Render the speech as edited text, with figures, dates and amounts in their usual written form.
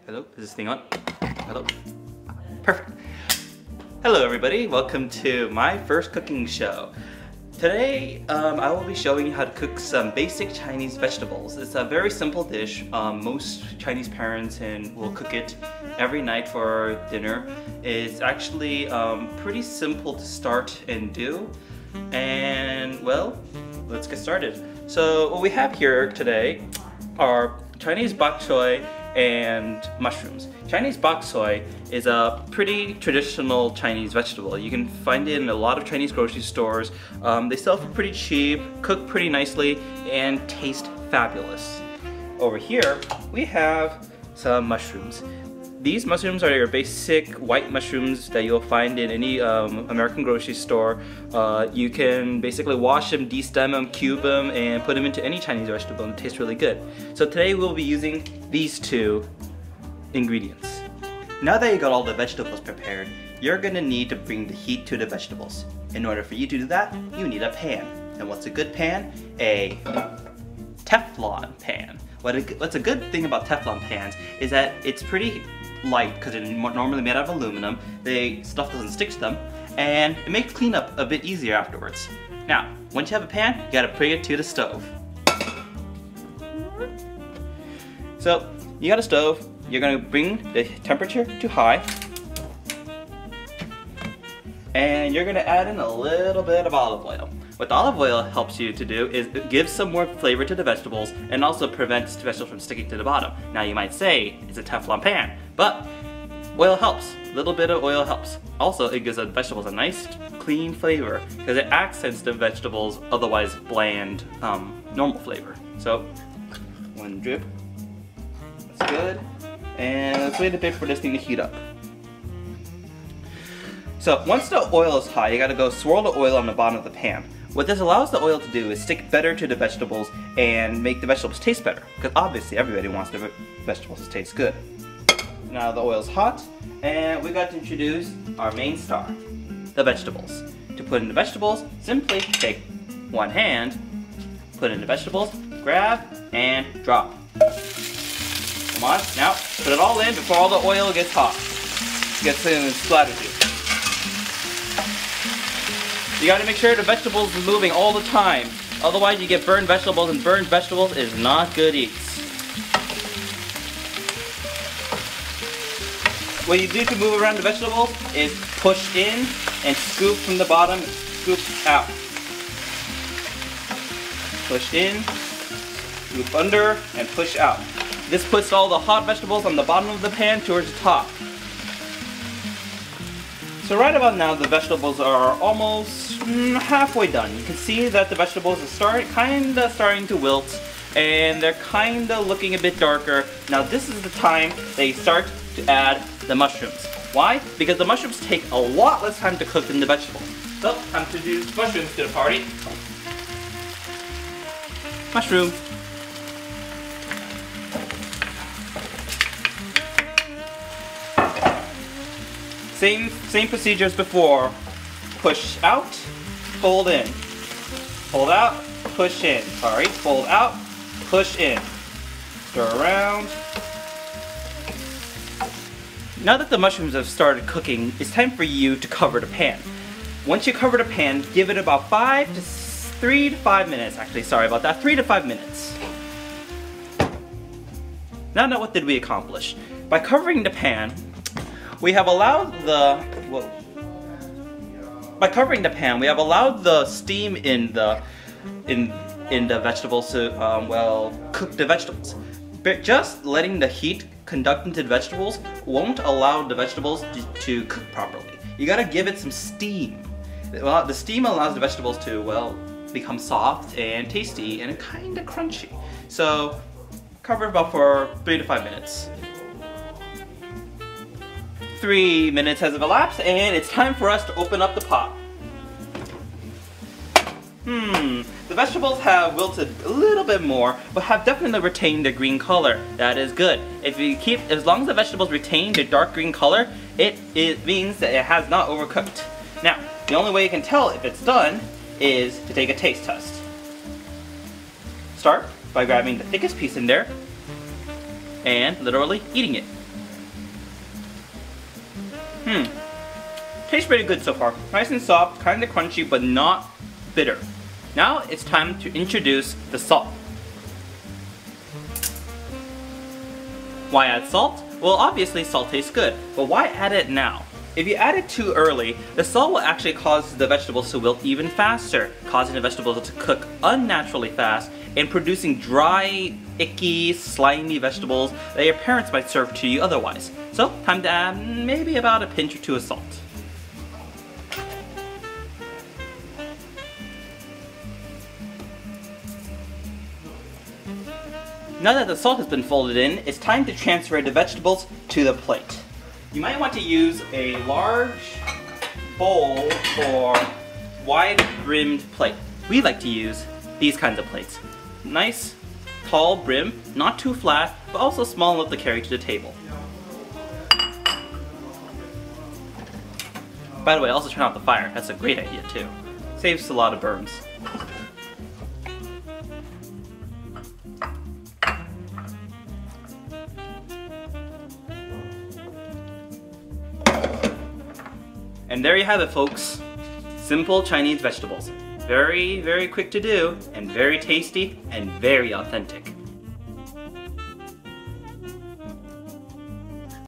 Hello, is this thing on? Hello? Perfect. Hello everybody, welcome to my first cooking show. Today, I will be showing you how to cook some basic Chinese vegetables. It's a very simple dish. Most Chinese parents will cook it every night for dinner. It's actually pretty simple to start and do. And well, let's get started. So what we have here today are Chinese bok choy and mushrooms. Chinese bok choy is a pretty traditional Chinese vegetable. You can find it in a lot of Chinese grocery stores. They sell for pretty cheap, cook pretty nicely, and taste fabulous. Over here, we have some mushrooms. These mushrooms are your basic white mushrooms that you'll find in any American grocery store. You can basically wash them, de-stem them, cube them, and put them into any Chinese vegetable and it tastes really good. So today we'll be using these two ingredients. Now that you got all the vegetables prepared, you're gonna need to bring the heat to the vegetables. In order for you to do that, you need a pan. And what's a good pan? A Teflon pan. What's a good thing about Teflon pans is that it's pretty light because it's normally made out of aluminum. Stuff doesn't stick to them, and it makes cleanup a bit easier afterwards. Now, once you have a pan, you gotta bring it to the stove. So, you got a stove, you're gonna bring the temperature to high, and you're gonna add in a little bit of olive oil. What the olive oil helps you to do is it gives some more flavor to the vegetables and also prevents the vegetables from sticking to the bottom. Now you might say it's a Teflon pan, but oil helps. A little bit of oil helps. Also, it gives the vegetables a nice clean flavor because it accents the vegetables' otherwise bland, normal flavor. So, one drip. That's good. And let's wait a bit for this thing to heat up. So once the oil is hot, you gotta go swirl the oil on the bottom of the pan. What this allows the oil to do is stick better to the vegetables and make the vegetables taste better. Because obviously everybody wants their vegetables to taste good. Now the oil's hot, and we got to introduce our main star, the vegetables. To put in the vegetables, simply take one hand, put in the vegetables, grab, and drop. Come on, now put it all in before all the oil gets hot. Gets in and splatters you. You gotta make sure the vegetables is moving all the time. Otherwise you get burned vegetables, and burned vegetables is not good eats. What you do to move around the vegetables is push in and scoop from the bottom, scoop out. Push in, scoop under, and push out. This puts all the hot vegetables on the bottom of the pan towards the top. So right about now, the vegetables are almost halfway done. You can see that the vegetables are kinda starting to wilt, and they're kinda looking a bit darker. Now this is the time they start to add the mushrooms. Why? Because the mushrooms take a lot less time to cook than the vegetables. So, time to introduce mushrooms to the party. Mushroom. Same procedure as before. Push out, fold in. Fold out, push in. Sorry, fold out, push in. Stir around. Now that the mushrooms have started cooking, it's time for you to cover the pan. Once you cover the pan, give it about 3 to 5 minutes. Actually, sorry about that, 3 to 5 minutes. Now what did we accomplish? By covering the pan, we have allowed the steam in the vegetables to cook the vegetables. But just letting the heat conduct into the vegetables won't allow the vegetables to cook properly. You gotta give it some steam. Well, the steam allows the vegetables to become soft and tasty and kinda crunchy. So cover it about for 3 to 5 minutes. 3 minutes has elapsed, and it's time for us to open up the pot. The vegetables have wilted a little bit more, but have definitely retained their green color. That is good. As long as the vegetables retain their dark green color, it means that it has not overcooked. Now, the only way you can tell if it's done is to take a taste test. Start by grabbing the thickest piece in there and literally eating it. Tastes pretty good so far. Nice and soft, kind of crunchy, but not bitter. Now it's time to introduce the salt. Why add salt? Well, obviously salt tastes good, but why add it now? If you add it too early, the salt will actually cause the vegetables to wilt even faster, causing the vegetables to cook unnaturally fast and producing dry, icky, slimy vegetables that your parents might serve to you otherwise. So, time to add maybe about a pinch or two of salt. Now that the salt has been folded in, it's time to transfer the vegetables to the plate. You might want to use a large bowl or wide-brimmed plate. We like to use these kinds of plates. Nice, tall brim, not too flat, but also small enough to carry to the table. By the way, also turn off the fire. That's a great idea too. Saves a lot of burns. And there you have it, folks. Simple Chinese vegetables. Very, very quick to do, and very tasty, and very authentic.